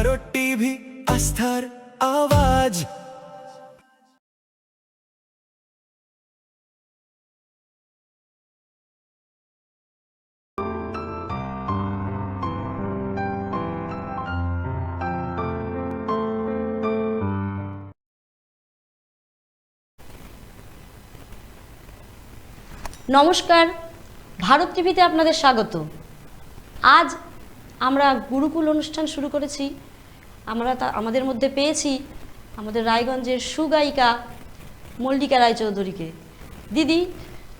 Bharat TV, আস্থার আওয়াজ। নমস্কার, ভারত টিভিতে আপনাদের স্বাগত। আজ আমরা গুরুকুল অনুষ্ঠান শুরু করেছি। আমরা আমাদের মধ্যে পেয়েছি আমাদের রায়গঞ্জের সুগায়িকা মল্লিকা রায়চৌধুরীকে। দিদি,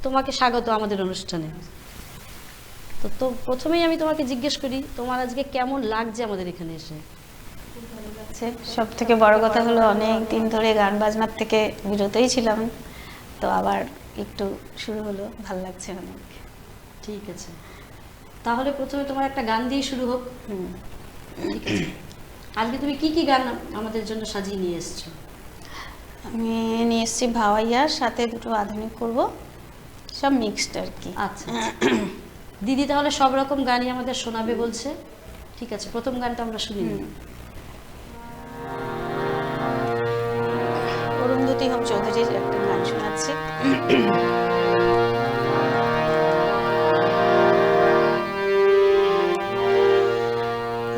তোমাকে স্বাগত আমাদের অনুষ্ঠানে। তো প্রথমেই আমি তোমাকে জিজ্ঞেস করি, তোমার আজকে কেমন লাগছে আমাদের এখানে এসে? সব থেকে বড় কথা হলো অনেক দিন ধরে গান বাজনার থেকে বিরতই ছিলাম, তো আবার একটু শুরু হলো, ভাল লাগছে অনেক। ঠিক আছে, তাহলে প্রথমে তোমার একটা গান দিয়ে শুরু হোক। ঠিক আছে, আজকে তুমি কি কি গান আমাদের জন্য সাজিয়ে নিয়ে এসছো? আমি নিয়ে এসেছি ভাওয়াইয়ার সাথে দুটো আধুনিক করব, সব মিক্সড আর কি। আচ্ছা, দিদি তাহলে সব রকম গানই আমাদের শোনাবে বলছে। ঠিক আছে, প্রথম গানটা আমরা শুনি। অরুন্ধতী হোম চৌধুরীর একটা গান শোনাচ্ছি।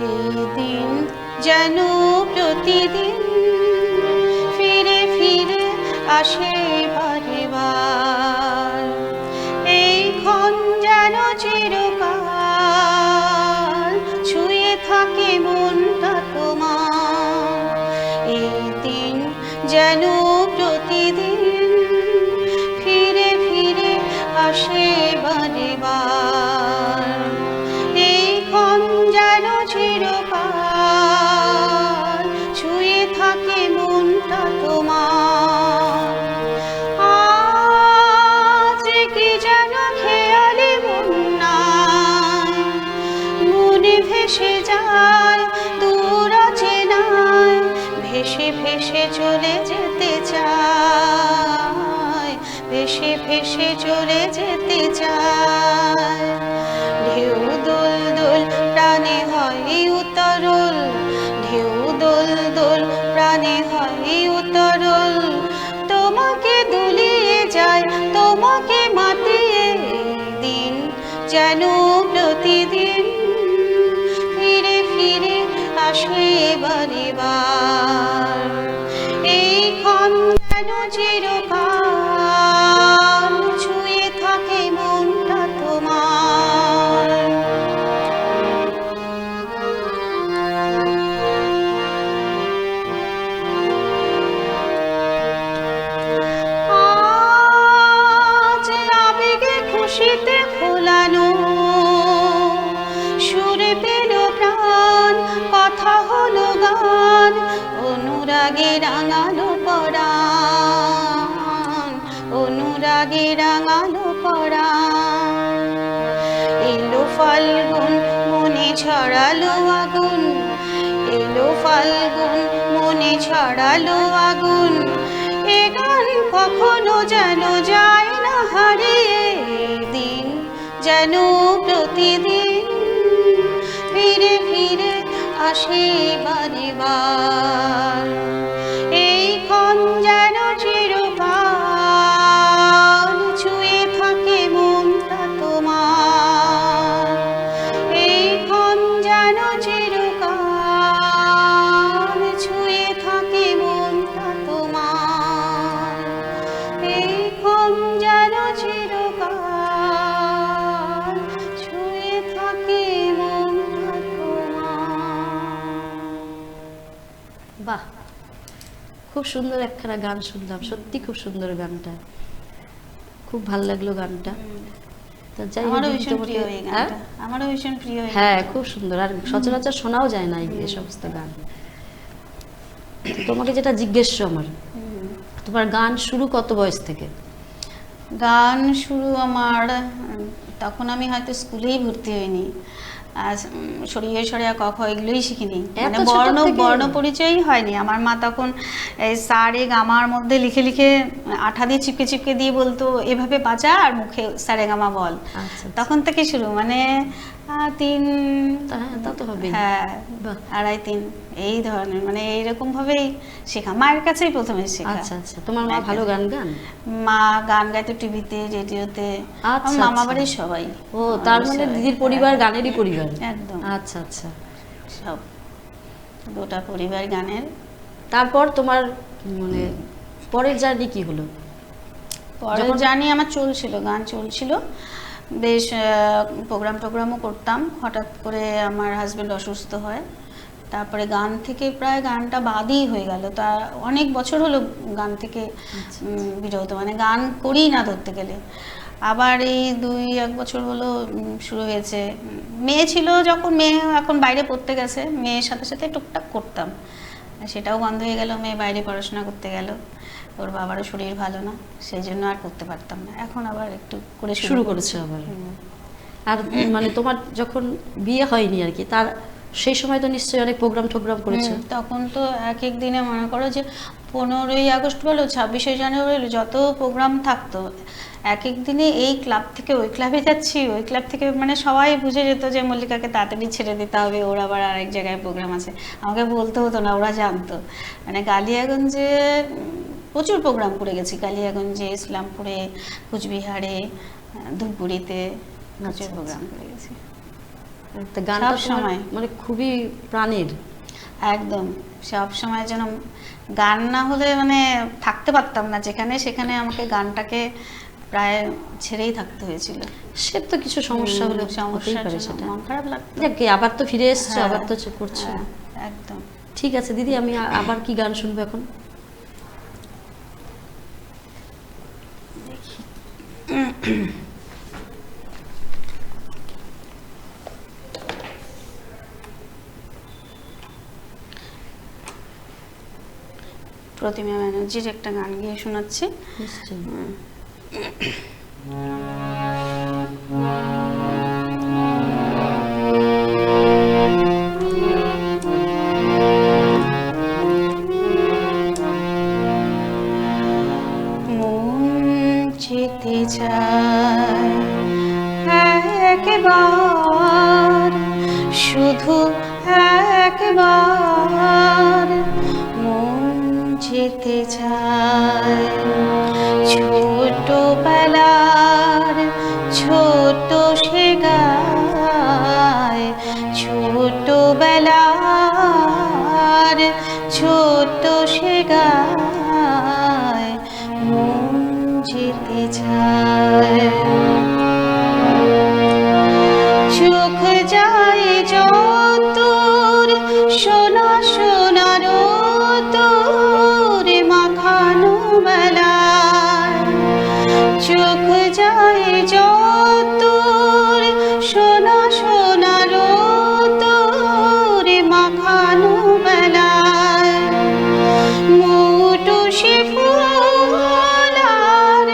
এই দিন যেন প্রতিদিন ফিরে ফিরে আসে বারে বার, এই ক্ষণ যেন চিরকাল ছুঁয়ে থাকে মনটা তোমার। এই দিন যেন প্রতিদিন ফিরে ফিরে আসে বারে বার, এই ক্ষণ যেন চিরকাল ছুঁয়ে থাকে মনটা তোমার। আজ কি যেন খেয়ালি বন্যায় মনে ভেসে যায় দূর অচেনায়, ভেসে ভেসে চলে যেতে চায়, ভেসে ভেসে চলে যেতে চায়। ঢেউ দোল দোল প্রাণে হয় উতরল, ঢেউ দোল দোল প্রাণে হয় উতরল, তোমাকে দুলিয়ে যায় তোমাকে মাতিয়ে। দিন যেন প্রতিদিন ফিরে ফিরে আসে বারে বার, এই ক্ষণ যেন চিরকাল ছুঁয়ে থাকে মনটা তোমার। আজ আবেগে খুশিতে ফোলানো সুরে পেল প্রাণ, কথা হলো গান, অনুরাগে রাঙালো পরাণ, অনুরাগে রাঙালো পরাণ। এলো ফাল্গুন মনে ছড়ালো আগুন, এলো ফাল্গুন মনে ছড়ালো আগুন, এ গান কখনো যেন যায় না হারিয়ে। দিন যেন প্রতিদিন ফিরে ফিরে আসে বারে বার, এই ক্ষণ যেন চিরকাল ছুঁয়ে থাকে মনটা তোমার। এই ক্ষণ যেন চিরকাল ছুঁয়ে থাকে মনটা তোমার। এই ক্ষণ যেন চিরকাল ছুঁয়ে থাকে মনটা তোমার। বাহ, খুব সুন্দর একখানা গান শুনলাম, সত্যি খুব সুন্দর গানটা, খুব ভালো লাগলো গানটা। তা যাই হোক, আমারও দিদি ভীষণ প্রিয় তোমাকে- এই হ্যাঁ? গানটা, আমারও ভীষণ প্রিয় এই হ্যাঁ, গানটা। খুব সুন্দর, আর সচরাচর শোনাও যায় না এই সমস্ত গান। তোমাকে যেটা জিজ্ঞেস আমার, তোমার গান শুরু কত বয়স থেকে? গান শুরু আমার তখন আমি হয়তো স্কুলেই ভর্তি হইনি, সরিয়ে সরিয়া ক খ এগুলোই শিখিনি, মানে এত ছোট বর্ণ থেকে? বর্ণ পরিচয়ই হয়নি। আমার মা তখন এই সা রে গা মার মধ্যে লিখে লিখে আঠা দিয়ে চিপকে চিপকে দিয়ে বলতো এভাবে বাজা আর মুখে সা রে গা মা বল। আচ্ছা, তখন থেকে শুরু, মানে 3 তা তো তো হবেই। হ্যাঁ, বাহ। 2.5-3 এই ধরনের, মানে এইরকম ভাবেই শেখা, মায়ের কাছেই প্রথমে শেখা। আচ্ছা আচ্ছা, তোমার মা ভালো গান গান? মা গান গাইতো টিভিতে, রেডিওতে, আচ্ছা, মামা আচ্ছা। বাড়ির সবাই। ও, তার আমাদের মানে সবাই। দিদির পরিবার হ্যাঁ, গানেরই পরিবার। একদম আচ্ছা আচ্ছা। সব গোটা পরিবার গানের। তারপর তোমার মানে পরের জার্নি কি হলো? পরে জানি আমার চলছিল, গান চলছিল বেশ, প্রোগ্রামও করতাম। হঠাৎ করে আমার হাজব্যান্ড অসুস্থ হয়, তারপরে গান থেকে প্রায় গানটা বাদই হয়ে গেল। তা অনেক বছর হলো গান থেকে বিরত, মানে গান করি না ধরতে গেলে। আবার এই 2-1 বছর হলো শুরু হয়েছে। মেয়ে ছিল যখন, মেয়ে এখন বাইরে পড়তে গেছে, মেয়ের সাথে সাথে টুকটাক করতাম, সেটাও বন্ধ হয়ে গেল। মেয়ে বাইরে পড়াশোনা করতে গেল, ওর বাবারও শরীর ভালো না, সেই জন্য আর করতে পারতাম না। এখন আবার একটু করে শুরু করেছে আবার। আর মানে তোমার যখন বিয়ে হয়নি আর কি, তার সেই সময় তো নিশ্চয়ই অনেক প্রোগ্রাম করেছে। তখন তো এক এক দিনে মনে করো যে 15ই আগস্ট বলো, 26শে জানুয়ারি বলো, যত প্রোগ্রাম থাকতো এক এক দিনে, এই ক্লাব থেকে ওই ক্লাবে যাচ্ছি, ওই ক্লাব থেকে, মানে সবাই বুঝে যেত যে মল্লিকাকে তাড়াতাড়ি ছেড়ে দিতে হবে, ওর আবার আরেক জায়গায় প্রোগ্রাম আছে। আমাকে বলতে হতো না, ওরা জানতো। মানে কালিয়াগঞ্জে প্রচুর প্রোগ্রাম করে গেছি, কালিয়াগঞ্জে, ইসলামপুরে, কুচবিহারে, ধূপগুড়িতে প্রচুর প্রোগ্রাম করে গেছি। গানটা সব সময় মানে খুবই প্রাণের। একদম সব সময় যেন গান না হলে মানে থাকতে পারতাম না, যেখানে সেখানে আমাকে গানটাকে প্রায় ছেড়েই থাকতে হয়েছিল। সে তো কিছু সমস্যা হলে হতেই পারে, সেটা মন খারাপ লাগতো। যাক, আবার তো ফিরে এসছো, হ্যাঁ, আবার তো করছো। হ্যাঁ, একদম। ঠিক আছে দিদি, আমি আবার কি গান শুনবো এখন? প্রতিমা ব্যানার্জির একটা গান গিয়ে শোনাচ্ছি। নিশ্চয়ই। যেতে চায় একবার, শুধু একবার, মন যেতে চায় ছোটবেলার ছোট সে গায়, ছোটবেলার ছোট সে গায়, মন যেতে চায়। চোখ যায় যতর সোনা সোনার তোর মাখানো বেলায়, চোখ যায় যতর সোনা সোনার তোর মাখানো বেলায়, মুটো সে ফুল আর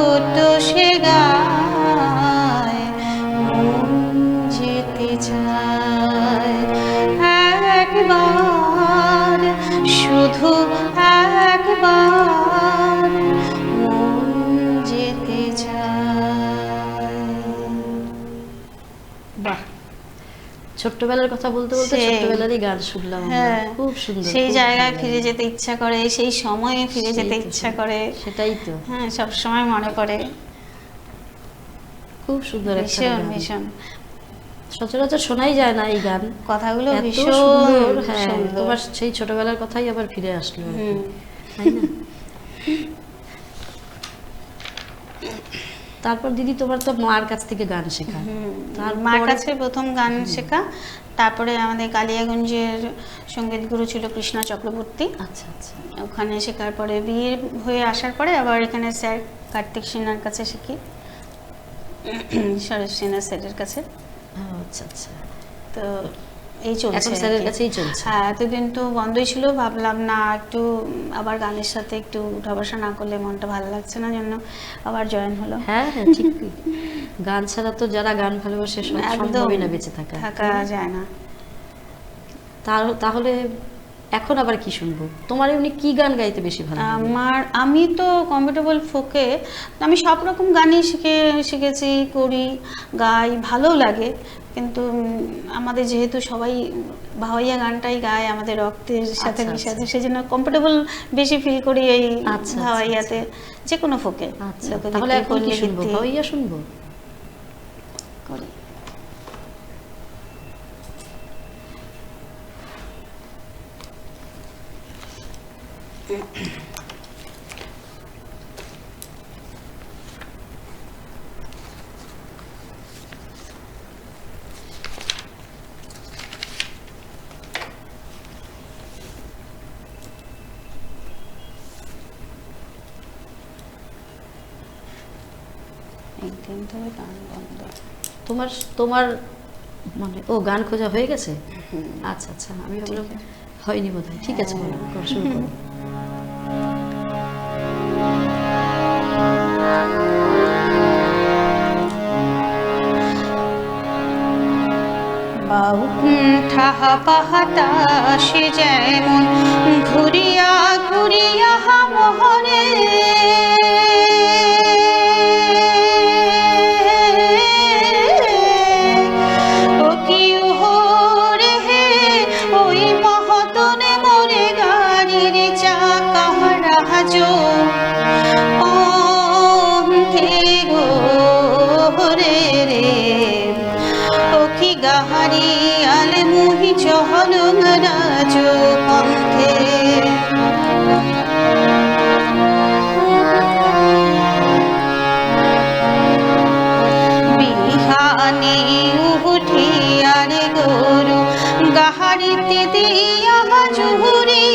ছোট সে গায়, মন যেতে চায় একবার, শুধু একবার, মন যেতে চায়। বাহ, ছোট্টবেলার কথা বলতে বলতে সেই। ছোট্টবেলারই গান শুনলাম আমরা। হ্যাঁ, খুব সুন্দর, সেই খুব জায়গায় ভালো ফিরে লাগে। যেতে ইচ্ছা করে, সেই সময়ে ফিরে যেতে সেই তো, ইচ্ছা করে। সেটাই তো, হ্যাঁ, সব সময় মনে পড়ে। খুব সুন্দর একটা ভীষণ গান। ভীষণ সচরাচর শোনাই যায় না এই গান, কথাগুলো এত ভীষণ সুন্দর। হ্যাঁ, সুন্দর। তোমার সেই ছোটবেলার কথাই আবার ফিরে আসলো আর কি, হুম। তাই না? তারপর দিদি তোমার তো মার কাছ থেকে গান শেখা, তারপরে- মার কাছে প্রথম গান শেখা, তারপরে আমাদের কালিয়াগঞ্জের সঙ্গীত গুরু ছিল কৃষ্ণা চক্রবর্তী, আচ্ছা আচ্ছা, ওখানে শেখার পরে বিয়ে হয়ে আসার পরে আবার এখানে স্যার কার্তিক সিনহার কাছে শিখি, সরোজ সিনহা স্যারের কাছে। আচ্ছা আচ্ছা, তো এই চলছে এখন আর স্যারের কি। কাছেই চলছে। হ্যাঁ, এতদিন তো বন্ধই ছিল, ভাবলাম না একটু আবার গানের সাথে একটু উঠা বসা না করলে মনটা ভালো লাগছে না, জন্য আবার জয়েন হলো। হ্যাঁ হ্যাঁ, ঠিক। গান ছাড়া তো যারা গান ভালোবাসে সম্ভবই না বেঁচে থাকা। থাকা যায় না। তাহলে এখন আবার কি শুনবো? তোমার এমনি কি গান গাইতে বেশি ভালো লাগে? আমি তো কমফোর্টেবল ফোকে, আমি সব রকম গানই শিখেছি, করি, গাই, ভালোও লাগে, কিন্তু আমাদের যেহেতু সবাই ভাওয়াইয়া গানটাই গায়, আমাদের রক্তের সাথে আচ্ছা, মিশাতে, সেজন্য কমফোর্টেবল বেশি ফিল করি এই আচ্ছা, ভাওয়াইয়াতে, যে কোনো ফোকে। আচ্ছা, তাহলে এখন কি শুনবো? ভাওয়াইয়া শুনবো? করি। একদিন ধরে গান বন্ধ। তোমার তোমার মানে গান খোঁজা হয়ে গেছে? আচ্ছা আচ্ছা, আমি ভাবলাম হয়নি বোধহয়। ঠিক আছে, বলো, শুরু করো। বাউঠা পাহাতাসে যেমন ঘুরিয়া ঘুরিয়া মোহরে, ও কি ওহরে হে, ওই মহতনে মোরে গাড়ির চাকা রাজো পথে গোরে রে, ও কি গাহারি আলে মুহি চহল রাজ পন্থে। বিহানে উঠিয়ার গরু গাহারিতে দিয়া জুহুরি,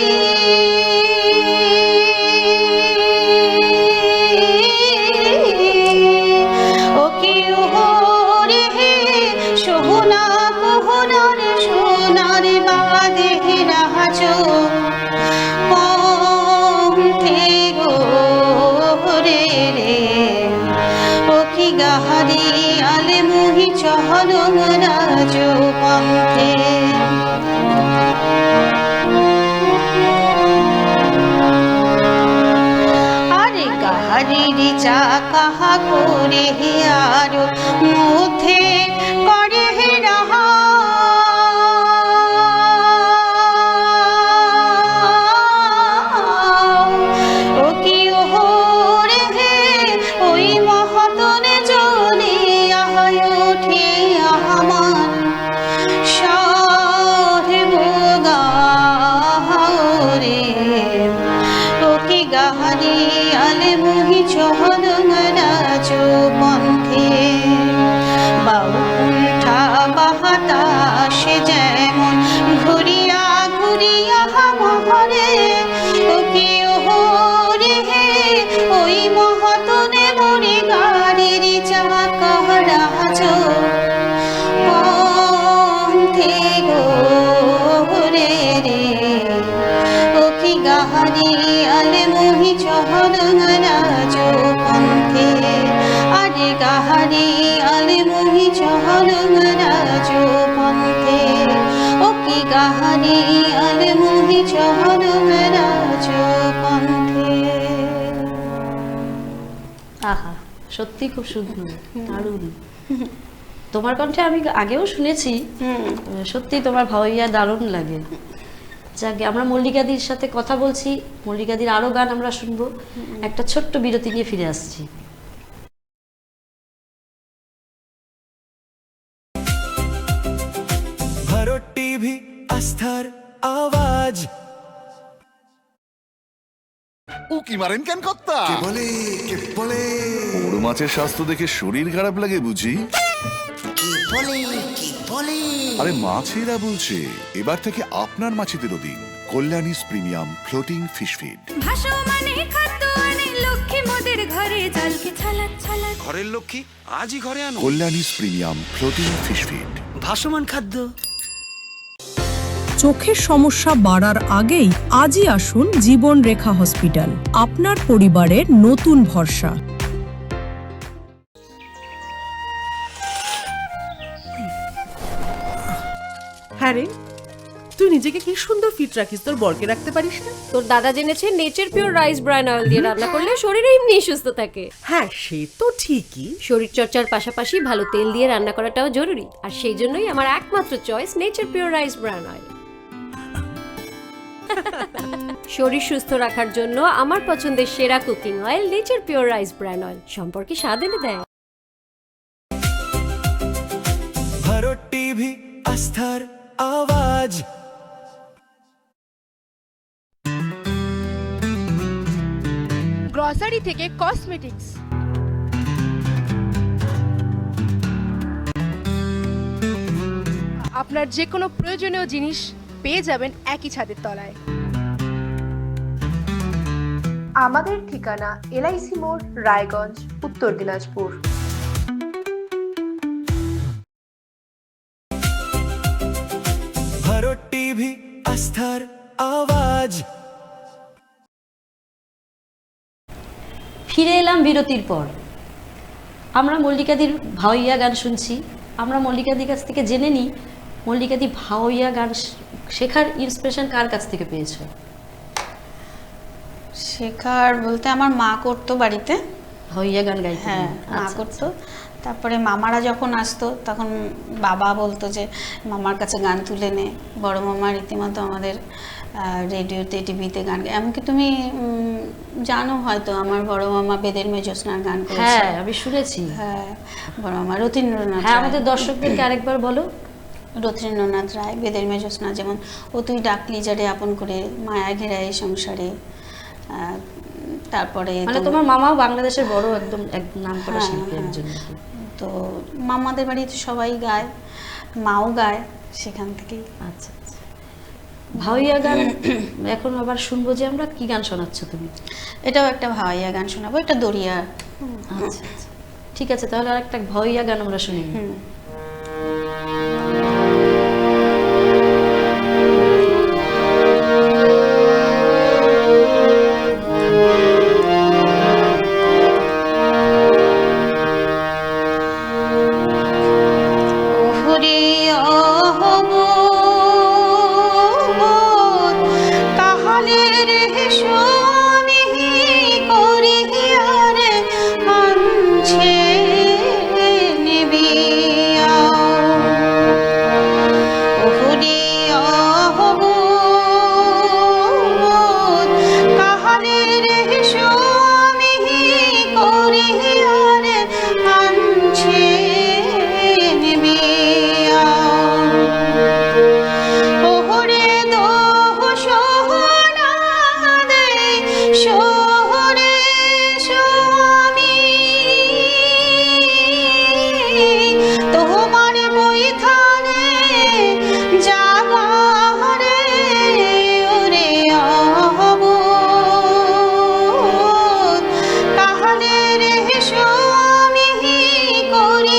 ও কি ওহরে হে, সোহনা কোহনার সোনার বাদে রাজ পথে গোরে রে, ও কি গাহারি আলে মুহি চহল রাজ পন্থে। আরে গাহারির চাকা করে আর মধ্যে করে রাহা, ও কি ওহরে হে, ওই মহতনে জ্বলিয়া উঠে আমার সাধে বোগারে, ও কি গাহারি আলে মুহি চহল রাজ পন্থে। বাউ চহল রাজ পন্থে, ও কি কাহানি আলমোহি চহল রাজ পন্থে। আহা, সত্যি খুব সুন্দর, দারুণ। তোমার কণ্ঠে আমি আগেও শুনেছি, সত্যি তোমার ভাওয়াইয়া দারুণ লাগে। যাকে আমরা মল্লিকাদির সাথে কথা বলছি, মল্লিকাদির আরো গান আমরা শুনবো। একটা ছোট্ট বিরতি নিয়ে ফিরে আসছি। ভারত টিভি, আস্থার আওয়াজ। উকি মারেন কেন কর্তা? কে বলে বড় মাছের স্বাস্থ্য দেখে শরীর খারাপ লাগে বুঝি? কে বলে আরে মাছেরা বলছে, এবার থেকে আপনার মাছেদেরও দিন কল্যাণীস প্রিমিয়াম ফ্লোটিং ফিশ ফিড। ভাসমানে খাদ্য আনে লক্ষ্মী মোদের ঘরে, জলকে ছালাত ছালাত। ঘরের লক্ষ্মী আজই ঘরে আনো কল্যাণীস প্রিমিয়াম ফ্লোটিং ফিশ ফিড। ভাসমান খাদ্য। চোখের সমস্যা বাড়ার আগেই আজই আসুন জীবন রেখা হসপিটাল, আপনার পরিবারের নতুন ভরসা। হ্যাঁ রে, তুই নিজেকে কি সুন্দর ফিট রাখিস, তোর বরকে রাখতে পারিস না? তোর দাদা জেনেছে nature pure rice bran oil দিয়ে রান্না করলে শরীর এমনি সুস্থ থাকে। হ্যাঁ সে তো ঠিকই, শরীর চর্চার পাশাপাশি ভালো তেল দিয়ে রান্না করাটাও জরুরি, আর সেই জন্যই আমার একমাত্র choice nature pure rice bran oil. শরীর সুস্থ রাখার জন্য আমার পছন্দের সেরা cooking oil nature pure rice bran oil, সম্পর্কে স্বাদ এনে দেয়। ভারত টিভি, আস্থার আওয়াজ। গ্রসারি থেকে কসমেটিক্স, আপনার যে কোনো প্রয়োজনীয় জিনিস পেয়ে যাবেন একই ছাদের তলায়। আমাদের ঠিকানা LIC মোড়, রায়গঞ্জ, উত্তর দিনাজপুর। ভারত টিভি, আস্থার আওয়াজ। ফিরে এলাম বিরতির পর। আমরা মল্লিকাদির ভাওয়াইয়া গান শুনছি। আমরা মল্লিকাদির কাছ থেকে জেনে নিই, মল্লিকাদি ভাওয়াইয়া গান শেখার ইন্সপিরেশন কার কাছ থেকে পেয়েছো? শেখার বলতে আমার মা করতো বাড়িতে, ভাওয়াইয়া গান গাইতে? হ্যাঁ মা করতো। তারপরে মামারা যখন আসতো তখন বাবা বলতো যে মামার কাছে গান তুলে নে। বড় মামা রীতিমতো আমাদের রেডিওতে টিভিতে গান গায়। এমনকি তুমি জানো হয়তো আমার বড় মামা বেদের মেয়ে জ্যোৎস্নার গান করেছে। হ্যাঁ আমি শুনেছি। হ্যাঁ বড় মামা রথীন্দ্রনাথ। হ্যাঁ আমাদের দর্শকদেরকে আরেকবার বলো। রথীন্দ্রনাথ রায়, বেদের মেয়ে জ্যোৎস্না, যেমন ও তুই ডাকলি যারে আপন করে, মায়া ঘেরা এই সংসারে। তারপরে মানে তোমার মামাও বাংলাদেশের বড় একদম নাম করা শিল্পী একজন। তো মামাদের বাড়িতে সবাই গায়, মাও গায় সেখান থেকেই। আচ্ছা আচ্ছা, ভাওয়াইয়া গান এখন আবার শুনবো যে আমরা। কি গান শোনাচ্ছ তুমি? এটাও একটা ভাওয়াইয়া গান শোনাবো, একটা দরিয়া। আচ্ছা আচ্ছা ঠিক আছে, তাহলে আর একটা ভাওয়াইয়া গান আমরা শুনি। করে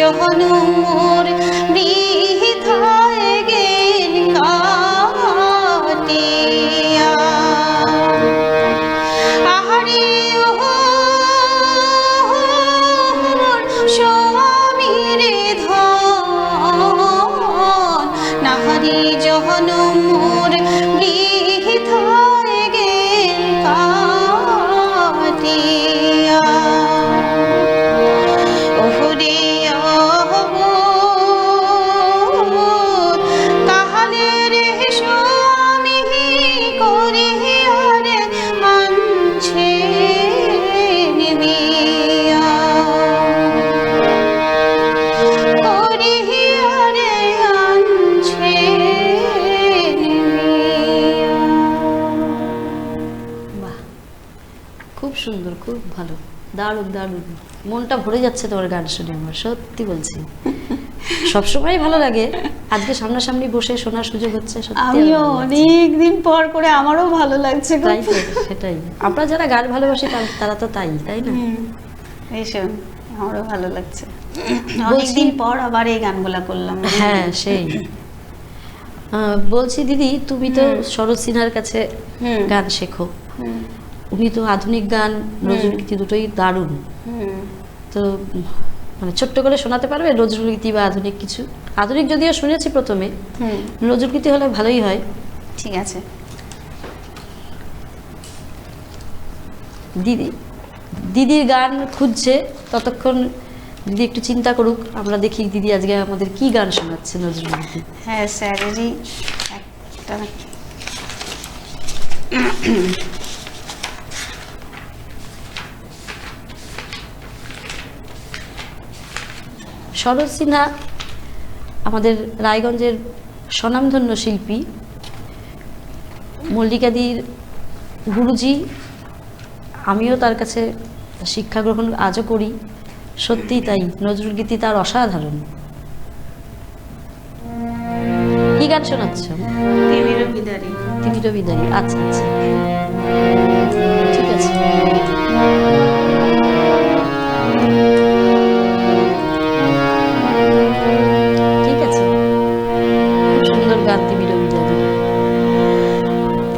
জনম মোর বৃথায় গেল কাটিয়া। আহারে ও স্বামীর ধন, নাহারি জনম মোর বৃথায় গেল কাটিয়া। ওহরে অবোধ কাহালে রে স্বামী করিয়া রে আনছে বিয়া, করিয়া রে আনছে বিয়া। বাহ, খুব সুন্দর, খুব ভালো, দারুণ দারুণ। মনটা ভরে যাচ্ছে তোমার গান শুনে, আমার সত্যি বলছি। সবসময় ভালো লাগে, আজকে সামনাসামনি বসে শোনার সুযোগ হচ্ছে, সত্যি আমিও অনেক দিন পর করে আমারও ভালো লাগছে। তাই তো, সেটাই। আমরা যারা গান ভালোবাসি তারা তো তাই, তাই না? ভীষণ, আমারও ভালো লাগছে। অনেকদিন পর আবার এই গানগুলা করলাম। হ্যাঁ, সেই বলছি দিদি, তুমি তো শরৎ সিনহার কাছে গান শেখো। উনি তো আধুনিক গান, নজরুলগীতি দুটোই দারুণ। তো মানে ছোট্ট করে শোনাতে পারবে নজরুলগীতি বা আধুনিক কিছু? আধুনিক যদিও শুনেছি প্রথমে, নজরুলগীতি হলে ভালোই হয়। ঠিক আছে। দিদির গান খুঁজছে, ততক্ষণ দিদি একটু চিন্তা করুক, আমরা দেখি দিদি আজকে আমাদের কি গান শোনাচ্ছে নজরুলগীতি। হ্যাঁ, স্যারেরই একটা শরৎ সিনহা আমাদের রায়গঞ্জের স্বনামধন্য শিল্পী, মল্লিকাদির গুরুজি। আমিও তার কাছে শিক্ষা গ্রহণ আজও করি, সত্যিই তাই। নজরুলগীতি তার অসাধারণ। কি গান শোনাচ্ছ? তিমিরও বিদারি। তিমিরও বিদারি, আচ্ছা আচ্ছা, ঠিক আছে। ঠিক আছে, খুব সুন্দর গান তিমিরও বিদারি।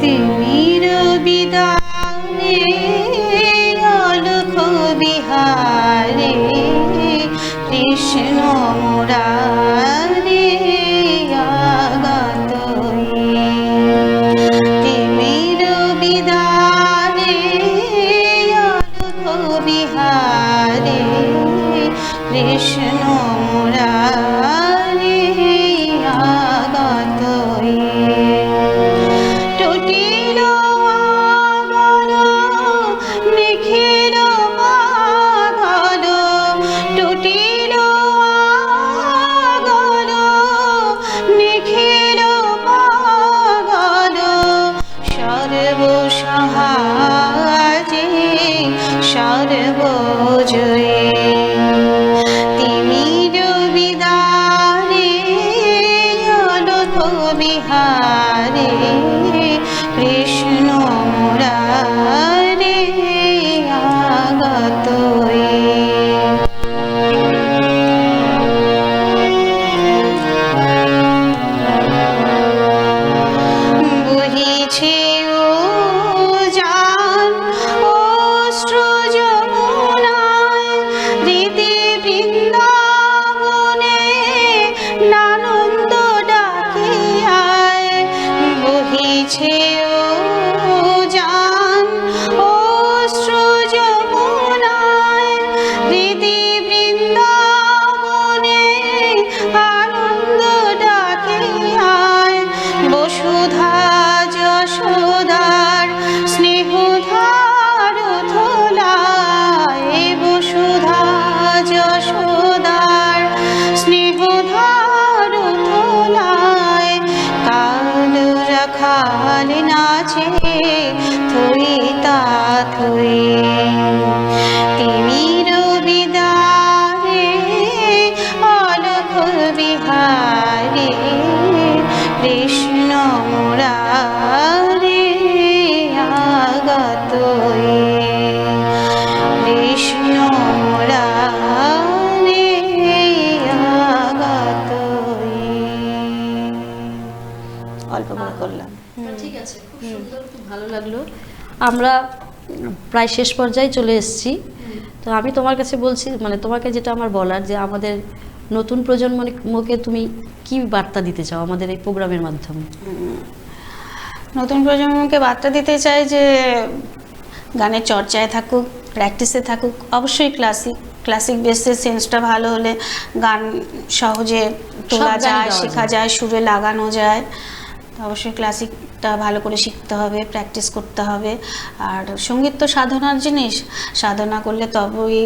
তিমিরও বিদারে অলখ বিহারে কৃষ্ণ মুরারে আগতই। তিমিরও বিদারে অলখ বিহারে কৃষ্ণ মুরারে আগতই। টুটিল আগল নিখিল পাগল, টুটিল আগল নিখিল পাগল, সর্বসহাজে সর্বজয়ে। তিমির বিদারে অলখ বিহারে কৃষ্ণ মুরারে আগতই। বহিছে উজান অশ্রু যমুনায়, রীতি বৃন্দাবনে নানন্দ ডাকিয়ায়। বহিছে উজান অশ্রু যমুনায়, রীতি বৃন্দাবনে আনন্দ ডাকিয়ায়। বসুধা যশোদার স্নেহধার থলায়, বসুধা যশোদার স্নেহধার থলায়। কাল রাখাল নাচে থই তা থই। তিমির বিদারে অলখ বিহারে কৃষ্ণ মুরারে আগতই। কৃষ্ণ মুরারে অল্প করে করলাম। ঠিক আছে, খুব সুন্দর, খুব ভালো লাগলো। আমরা প্রায় শেষ পর্যায়ে চলে এসেছি। তো আমি তোমার কাছে বলছি, মানে তোমাকে যেটা আমার বলার, যে আমাদের নতুন প্রজন্মকে তুমি কি বার্তা দিতে চাও আমাদের এই প্রোগ্রামের মাধ্যমে? নতুন প্রজন্মকে বার্তা দিতে চাই যে গানের চর্চায় থাকুক, প্র্যাকটিসে থাকুক, অবশ্যই ক্লাসিক বেসে সেন্সটা ভালো হলে গান সহজে তোলা যায়, শেখা যায়, সুরে লাগানো যায়। অবশ্যই ক্লাসিকটা ভালো করে শিখতে হবে, প্র্যাকটিস করতে হবে। আর সঙ্গীত তো সাধনার জিনিস, সাধনা করলে তবেই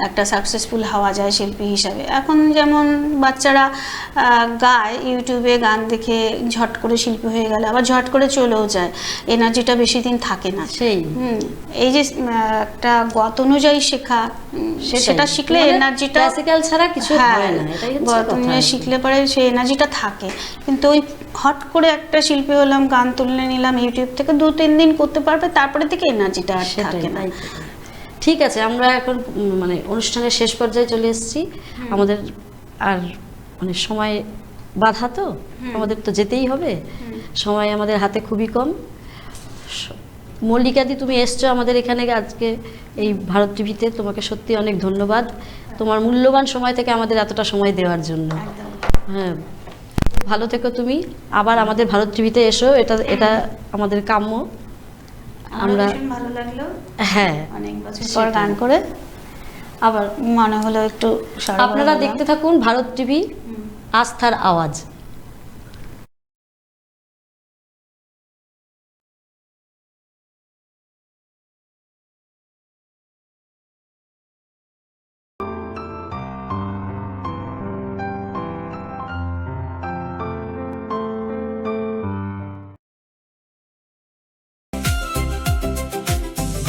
একটা সাকসেসফুল হওয়া যায় শিল্পী হিসাবে। এখন যেমন বাচ্চারা গায়, ইউটিউবে গান দেখে ঝট করে শিল্পী হয়ে গেলে আবার ঝট করে চলেও যায়, এনার্জিটা বেশি দিন থাকে না। এই যে একটা গত অনুযায়ী শেখা, সেটা শিখলে এনার্জিটা ক্লাসিক্যাল ছাড়া কিছু হয় না, এটাই হচ্ছে গত অনুযায়ী শিখলে পরে সেই এনার্জিটা থাকে। কিন্তু ওই হট করে একটা শিল্পী হলাম, গান তুলে নিলাম ইউটিউব থেকে, 2-3 দিন করতে পারবে, তারপরে থেকে এনার্জিটা আর থাকে না। ঠিক আছে, আমরা এখন মানে অনুষ্ঠানের শেষ পর্যায়ে চলে এসেছি। আমাদের আর মানে সময় বাধা, তো আমাদের তো যেতেই হবে, সময় আমাদের হাতে খুবই কম। মল্লিকাদি, তুমি এসছো আমাদের এখানে আজকে এই ভারত টিভিতে, তোমাকে সত্যি অনেক ধন্যবাদ তোমার মূল্যবান সময় থেকে আমাদের এতটা সময় দেওয়ার জন্য। হ্যাঁ, ভালো থেকো তুমি, আবার আমাদের ভারত টিভিতে এসো, এটা আমাদের কাম্য। আমরা ভালো লাগলো, হ্যাঁ, অনেক বছর পর গান করে আবার মনে হলো একটু। আপনারা দেখতে থাকুন ভারত টিভি, আস্থার আওয়াজ।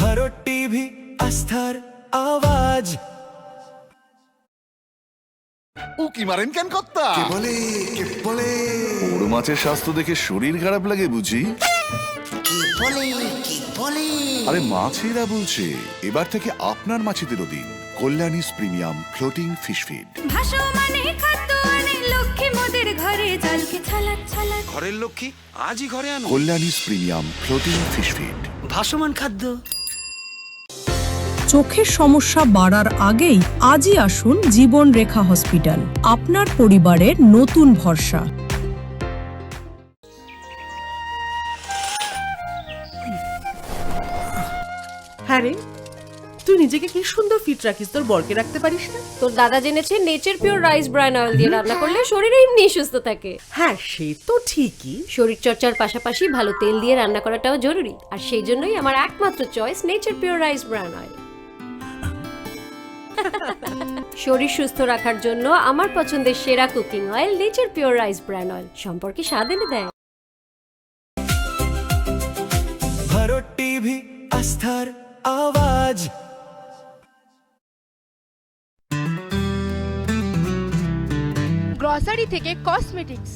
ভারত টিভি, আস্থার আওয়াজ। উকি মারেন কেন কর্তা? কে বলে বড় মাছের স্বাস্থ্য দেখে শরীর খারাপ লাগে বুঝি? কে বলে আরে মাছেরা বলছে, এবার থেকে আপনার মাছেদেরও দিন কল্যাণীস প্রিমিয়াম ফ্লোটিং ফিশ ফিড। ভাসমানে খাদ্য আনে লক্ষ্মী মোদের ঘরে, জলকে ছালাক ছালাক। ঘরের লক্ষ্মী আজই ঘরে আনো। কল্যাণীস প্রিমিয়াম ফ্লোটিং ফিশ ফিড। ভাসমান খাদ্য। চোখের সমস্যা বাড়ার আগেই আজই আসুন জীবন রেখা হসপিটাল, আপনার পরিবারের নতুন ভরসা। হ্যাঁ রে, তুই নিজেকে কি সুন্দর ফিট রাখিস, তোর বরকে রাখতে পারিস না? তোর দাদা জেনেছে nature pure rice bran oil দিয়ে রান্না করলে শরীর এমনি সুস্থ থাকে। হ্যাঁ, সে তো ঠিকই। শরীর চর্চার পাশাপাশি ভালো তেল দিয়ে রান্না করাটাও জরুরি, আর সেই জন্যই আমার একমাত্র choice nature pure rice bran oil. শরীর সুস্থ রাখার জন্য আমার পছন্দের সেরা cooking oil nature pure rice bran oil, সম্পর্কে স্বাদ এনে দেয়। ভারত টিভি, আস্থার আওয়াজ। গ্রসারি থেকে কসমেটিক্স,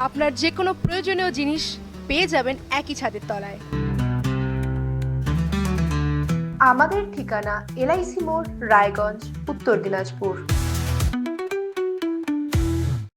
আপনার যে কোনো প্রয়োজনীয় জিনিস পেয়ে যাবেন একই ছাদের তলায়। আমাদের ঠিকানা এলআইসি মোড়, রায়গঞ্জ, উত্তর দিনাজপুর।